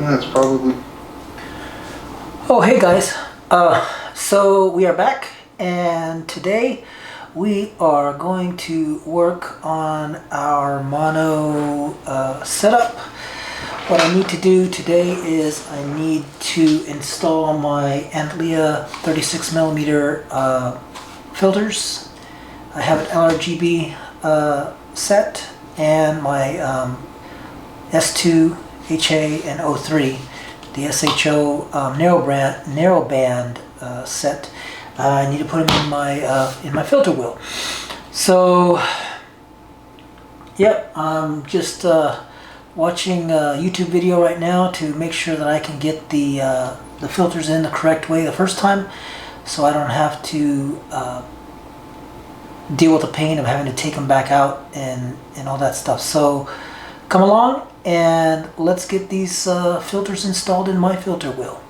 That's probably... Oh, hey guys. So we are back, and today we are going to work on our mono setup. What I need to do today is I need to install my Antlia 36mm filters. I have an LRGB set and my S2, HA, and O3. The SHO narrowband set. I need to put them in my filter wheel. So, yep, I'm just watching a YouTube video right now to make sure that I can get the filters in the correct way the first time, so I don't have to deal with the pain of having to take them back out and all that stuff. So, come along and let's get these filters installed in my filter wheel.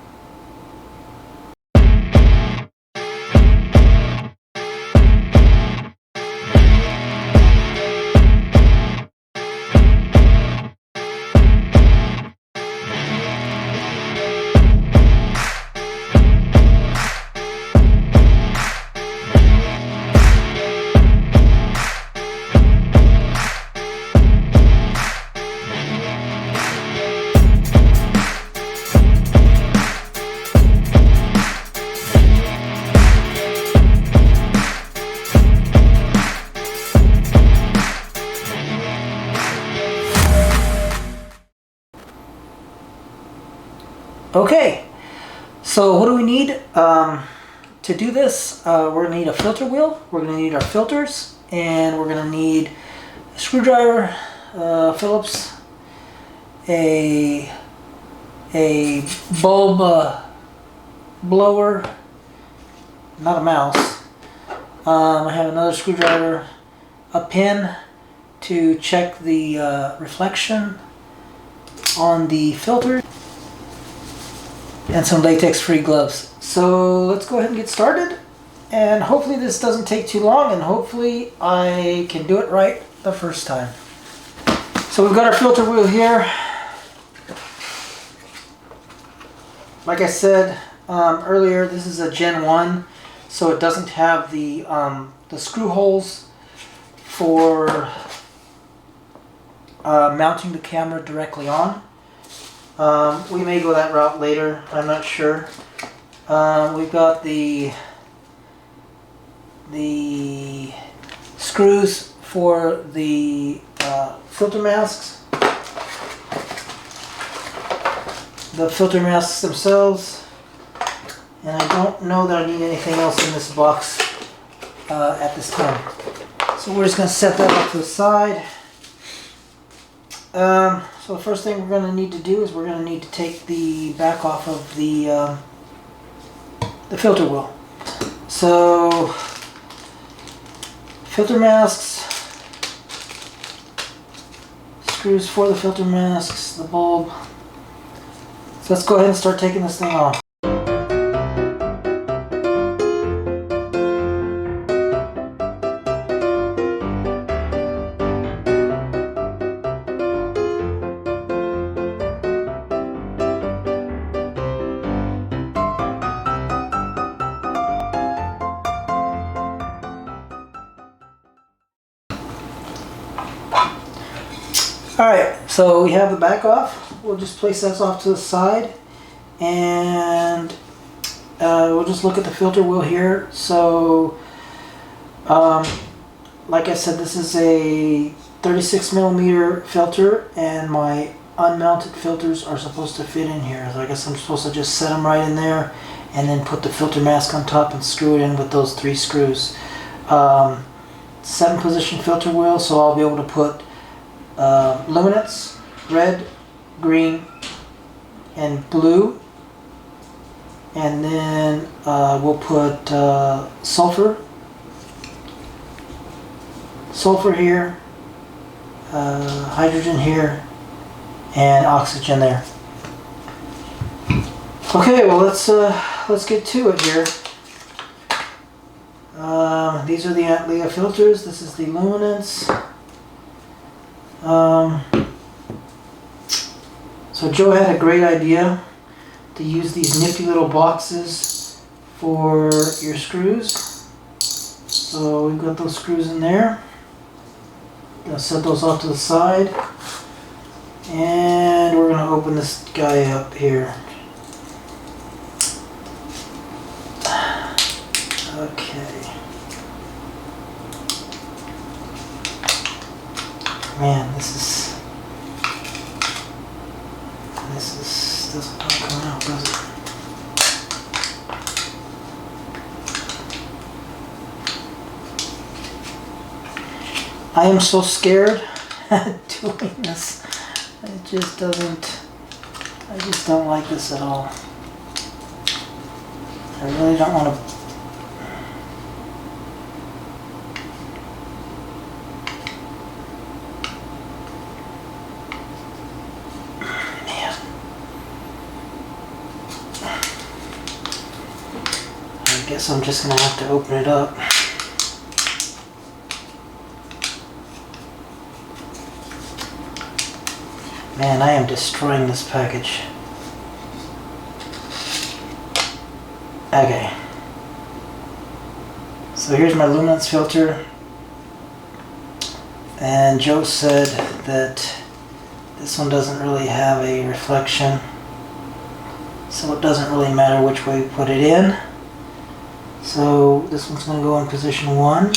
Okay, so what do we need to do this? We're going to need a filter wheel, we're going to need our filters, and we're going to need a screwdriver, Phillips, a bulb blower, not a mouse. I have another screwdriver, a pin to check the reflection on the filter, and some latex-free gloves. So let's go ahead and get started, and hopefully this doesn't take too long, and hopefully I can do it right the first time. So we've got our filter wheel here. Like I said earlier, this is a Gen 1, so it doesn't have the screw holes for mounting the camera directly on. We may go that route later, I'm not sure. We've got the screws for the filter masks. The filter masks themselves. And I don't know that I need anything else in this box at this time. So we're just going to set that off to the side. So the first thing we're going to need to do is we're going to need to take the back off of the filter wheel. So filter masks, screws for the filter masks, the bulb. So let's go ahead and start taking this thing off. Alright, so we have the back off. We'll just place this off to the side, and we'll just look at the filter wheel here. So, like I said, this is a 36mm filter, and my unmounted filters are supposed to fit in here. So I guess I'm supposed to just set them right in there, and then put the filter mask on top and screw it in with those 3 screws. 7-position filter wheel, so I'll be able to put luminance, red, green, and blue, and then we'll put sulfur here, hydrogen here, and oxygen there. Okay, well let's get to it here. These are the Antlia filters. This is the luminance. So Joe had a great idea to use these nifty little boxes for your screws. So we've got those screws in there. Gonna set those off to the side. And we're gonna open this guy up here. Okay. Man, this doesn't come out, does it? I am so scared doing this. It just doesn't, I just don't like this at all. I really don't want to. I guess I'm just going to have to open it up. Man, I am destroying this package. Okay. So here's my luminance filter. And Joe said that this one doesn't really have a reflection. So it doesn't really matter which way we put it in. So this one's going to go in position 1,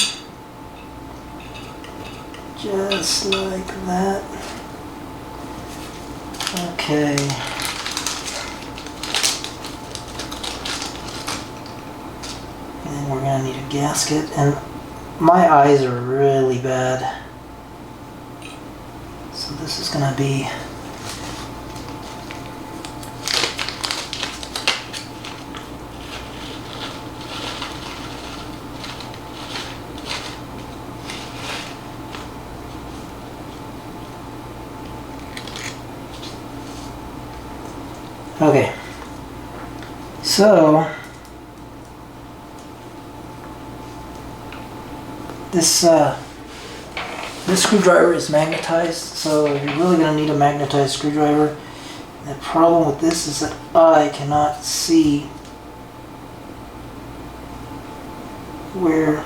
just like that. Okay. And we're going to need a gasket, and my eyes are really bad. So this is going to be okay, so this screwdriver is magnetized, so you're really going to need a magnetized screwdriver. And the problem with this is that I cannot see where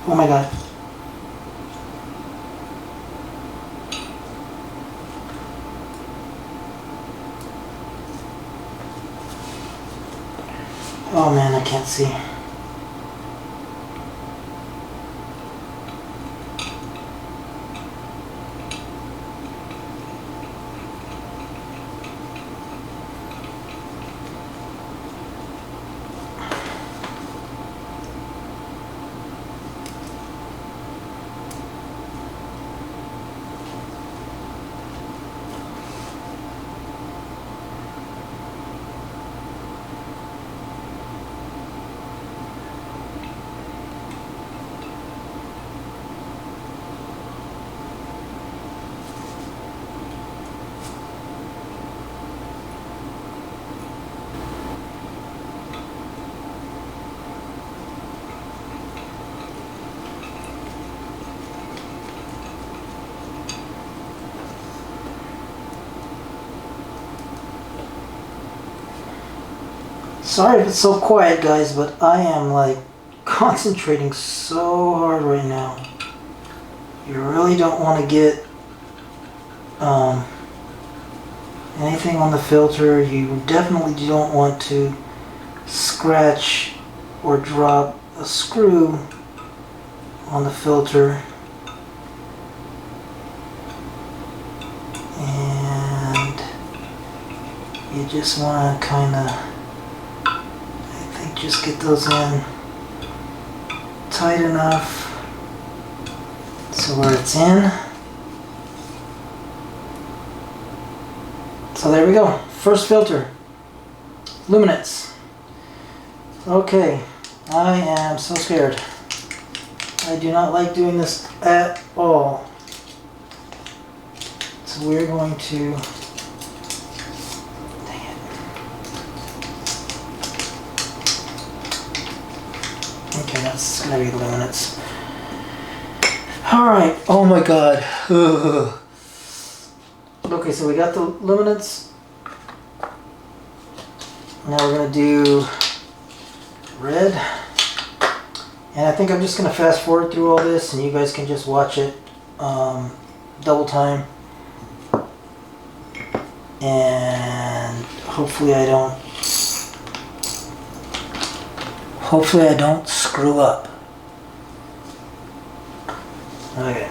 oh my god. Oh man, I can't see. Sorry if it's so quiet, guys, but I am like concentrating so hard right now. You really don't want to get anything on the filter. You definitely don't want to scratch or drop a screw on the filter. And you just want to kind of, just get those in tight enough so where it's in. So there we go. First filter. Luminance. Okay. I am so scared. I do not like doing this at all. So we're going to Okay, that's gonna be luminance. Alright, oh my god. Ugh. Okay, so we got the luminance. Now we're gonna do red. And I think I'm just gonna fast forward through all this and you guys can just watch it double time. And hopefully I don't screw up. Okay.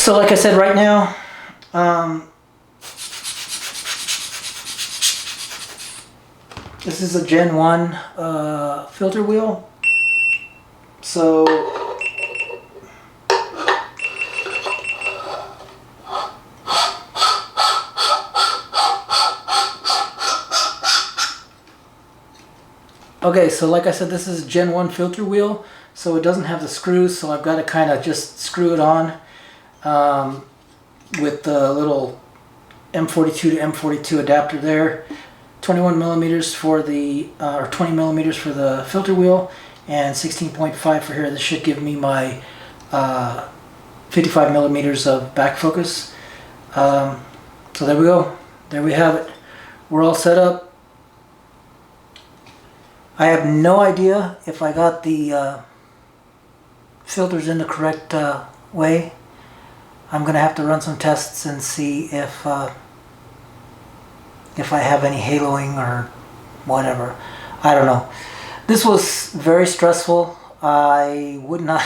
So like I said, right now, This is a Gen 1 filter wheel. So okay, so like I said, this is Gen 1 filter wheel, so it doesn't have the screws, so I've got to kind of just screw it on with the little M42 to M42 adapter there. 21 millimeters for the, or 20 millimeters for the filter wheel, and 16.5 for here. This should give me my 55 millimeters of back focus. So there we go. There we have it. We're all set up. I have no idea if I got the filters in the correct way. I'm going to have to run some tests and see if I have any haloing or whatever. I don't know. This was very stressful. I would not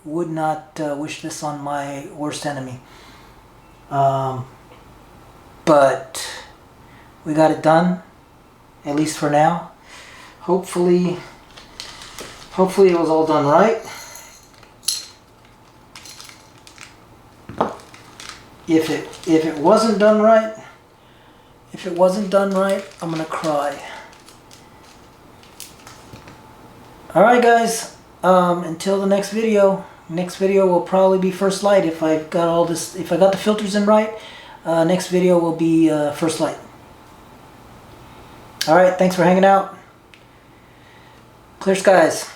wish this on my worst enemy. But we got it done, at least for now. Hopefully it was all done right. If it wasn't done right, I'm gonna cry. Alright guys, until the next video. Next video will probably be first light if I got all this, if I got the filters in right. Next video will be first light. Alright, thanks for hanging out. Clear skies.